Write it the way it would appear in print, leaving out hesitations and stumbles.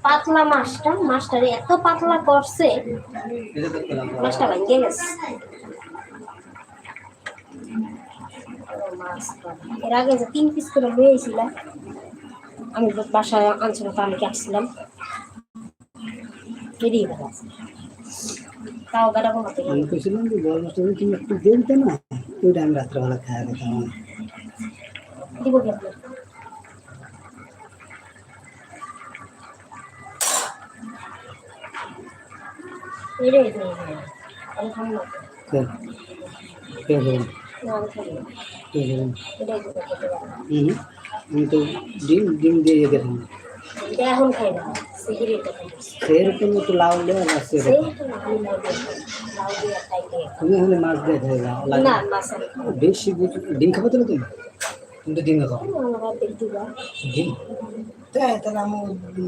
পাতলা মাছটারে এত পাতলা করছে মাছটা ভেঙে গেছে। এর আগে যে 3 পিস করে নিয়েছিলাম আমি বাসায় আনছিলাম, তো আমি আসছিলাম বেরিয়ে গেল। তাও বেড়া বানাতে আমি কইছিলাম যে বড় মাছটা তুমি একটু দিতে না, ওইটা আমি রাত্রেবেলা খাওয়া খেতাম। দিব কি আপনার এরে আমি খাবো না। আমি তো ডিম ডিম দিয়ে গেলাম এখন খাই না, সেরকম একটু লাউ দেওয়া লাগছে। তুমি হলে মাছ দিয়ে খাই যাও, বেশি ডিম খাবো তো না তুমি, কিন্তু ডিম খাবো ডিম তাই তাহলে আমি